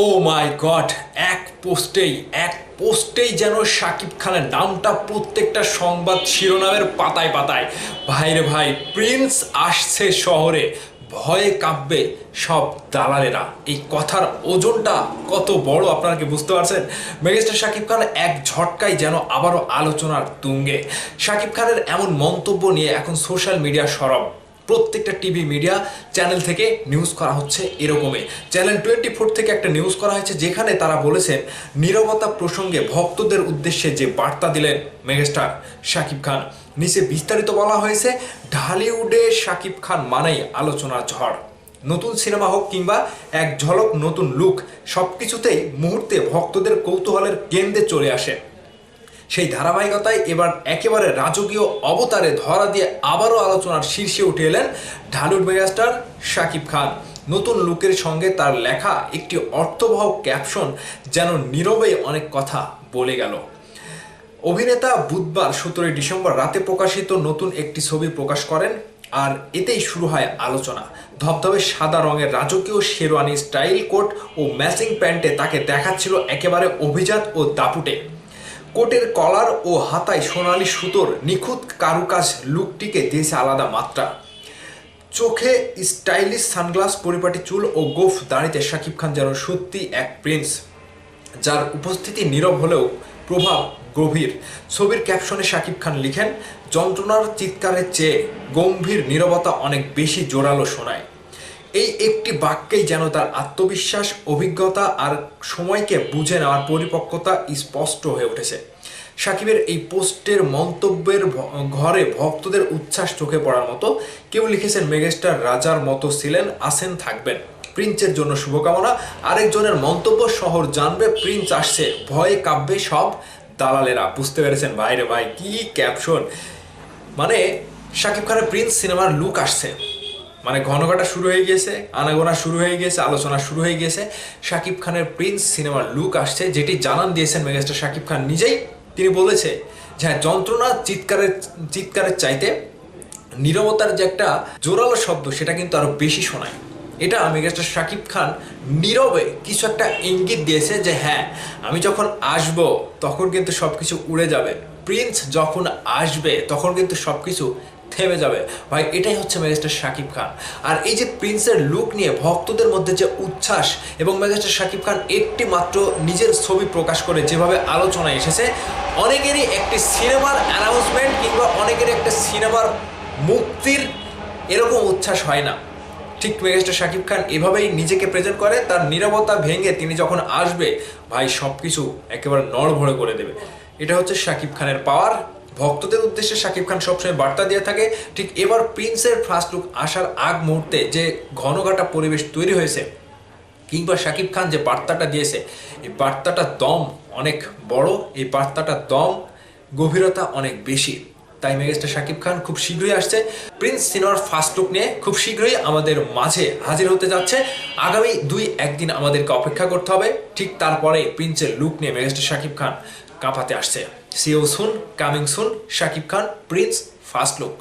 ও মাই god, এক পোস্টেই যেন শাকিব খানের নামটা প্রত্যেকটা সংবাদ শিরোনামের পাতায় পাতায়। ভাইরে ভাই, প্রিন্স আসছে শহরে, ভয়ে কাঁপবে সব দালালেরা। এই কথার ওজনটা কত বড় আপনারা কি বুঝতে পারছেন? মেগাস্টার শাকিব খান এক ঝটকায় যেন আবারও আলোচনার তুঙ্গে। শাকিব খানের এমন মন্তব্য নিয়ে এখন সোশ্যাল মিডিয়া সরব। প্রত্যেকটা টিভি মিডিয়া চ্যানেল থেকে নিউজ করা হচ্ছে এরকমই। চ্যানেল 24 থেকে একটা নিউজ করা হয়েছে, যেখানে তারা বলেছেন নীরবতা প্রসঙ্গে ভক্তদের উদ্দেশ্যে যে বার্তা দিলেন মেগাস্টার শাকিব খান। নিচে বিস্তারিত বলা হয়েছে, ঢালিউডে শাকিব খান মানেই আলোচনার ঝড়। নতুন সিনেমা হোক কিংবা এক ঝলক নতুন লুক, সব কিছুতেই মুহূর্তে ভক্তদের কৌতূহলের কেন্দ্রে চলে আসে। সেই ধারাবাহিকতায় এবার একেবারে রাজকীয় অবতারে ধরা দিয়ে আবারও আলোচনার শীর্ষে উঠে এলেন ঢালিউড মেগাস্টার শাকিব খান। নতুন লুকের সঙ্গে তার লেখা একটি অর্থবহ ক্যাপশন যেন নীরবে অনেক কথা বলে গেল। অভিনেতা বুধবার 17 ডিসেম্বর রাতে প্রকাশিত নতুন একটি ছবি প্রকাশ করেন, আর এতেই শুরু হয় আলোচনা। ধবধবে সাদা রঙের রাজকীয় শেরওয়ানি, স্টাইল কোট ও ম্যাচিং প্যান্টে তাকে দেখাচ্ছিল একেবারে অভিজাত ও দাপুটে। কোটের কলার ও হাতায় সোনালি সুতোর নিখুঁত কারুকাজ লুকটিকে দিয়েছে আলাদা মাত্রা। চোখে স্টাইলিশ সানগ্লাস, পরিপাটি চুল ও গোফ দাড়িতে শাকিব খান যেন সত্যি এক প্রিন্স, যার উপস্থিতি নীরব হলেও প্রভাব গভীর। ছবির ক্যাপশনে শাকিব খান লিখেন, যন্ত্রণার চিৎকারের চেয়ে গম্ভীর নীরবতা অনেক বেশি জোরালো শোনায়। এই একটি বাক্যেই যেন তার আত্মবিশ্বাস, অভিজ্ঞতা আর সময়কে বুঝে নেওয়ার পরিপক্কতা স্পষ্ট হয়ে উঠেছে। শাকিবের এই পোস্টের মন্তব্যের ঘরে ভক্তদের উচ্ছ্বাস চোখে পড়ার মতো। কেউ লিখেছেন, মেগাস্টার রাজার মতো ছিলেন, আছেন, থাকবেন, প্রিন্সের জন্য শুভকামনা। আরেকজনের মন্তব্য, শহর জানবে প্রিন্স আসছে, ভয়ে কাঁপবে সব দালালেরা। বুঝতে পেরেছেন ভাইরে ভাই, কি ক্যাপশন! মানে শাকিব খানের প্রিন্স সিনেমার লুক আসছে, মানে ঘনঘটা শুরু হয়ে গিয়েছে, আনাগোনা শুরু হয়ে গিয়েছে, আলোচনা শুরু হয়ে গিয়েছে। শাকিব খানের প্রিন্স সিনেমার লুক আসছে, যেটি জানান দিয়েছেন মেগাস্টার শাকিব খান নিজেই। তিনি বলেছে যে হ্যাঁ, যন্ত্রণা চিৎকারের চাইতে নীরবতার যে একটা জোরালো শব্দ, সেটা কিন্তু আরো বেশি শোনায়। এটা মেগাস্টার শাকিব খান নীরবে কিছু একটা ইঙ্গিত দিয়েছে যে হ্যাঁ, আমি যখন আসব তখন কিন্তু সবকিছু উড়ে যাবে, প্রিন্স যখন আসবে তখন কিন্তু সবকিছু থেমে যাবে। ভাই, এটাই হচ্ছে মেগাস্টার শাকিব খান। আর এই যে প্রিন্সের লুক নিয়ে ভক্তদের মধ্যে যে উচ্ছ্বাস, এবং মেগাস্টার শাকিব খান একটি মাত্র নিজের ছবি প্রকাশ করে যেভাবে আলোচনায় এসেছে, অনেকেরই একটি সিনেমার অ্যানাউন্সমেন্ট কিংবা অনেকেরই একটা সিনেমার মুক্তির এরকম উচ্ছ্বাস হয় না। ঠিক মেগাস্টার শাকিব খান এভাবেই নিজেকে প্রেজেন্ট করে। তার নীরবতা ভেঙে তিনি যখন আসবে, ভাই সব কিছু একেবারে নড়বড়ে করে দেবে। এটা হচ্ছে শাকিব খানের পাওয়ার। ভক্তদের উদ্দেশ্যে শাকিব খান সবসময় বার্তা দিয়ে থাকে। ঠিক এবার প্রিন্সের ফার্স্ট লুক আসার আগ মুহূর্তে যে ঘনঘটা পরিবেশ তৈরি হয়েছে, কিংবা শাকিব খান যে বার্তাটা দিয়েছে, এই বার্তাটা দম অনেক বড়, এই বার্তাটা দম গভীরতা অনেক বেশি। তাই মেগাস্টার শাকিব খান খুব শীঘ্রই আসছে প্রিন্স সিনেমার ফার্স্ট লুক নিয়ে, খুব শীঘ্রই আমাদের মাঝে হাজির হতে যাচ্ছে। আগামী 2-1 দিন আমাদেরকে অপেক্ষা করতে হবে। ঠিক তারপরে প্রিন্সের লুক নিয়ে মেগাস্টার শাকিব খান কাঁপাতে আসছে। See you soon, coming soon, Shakib Khan Prince first look.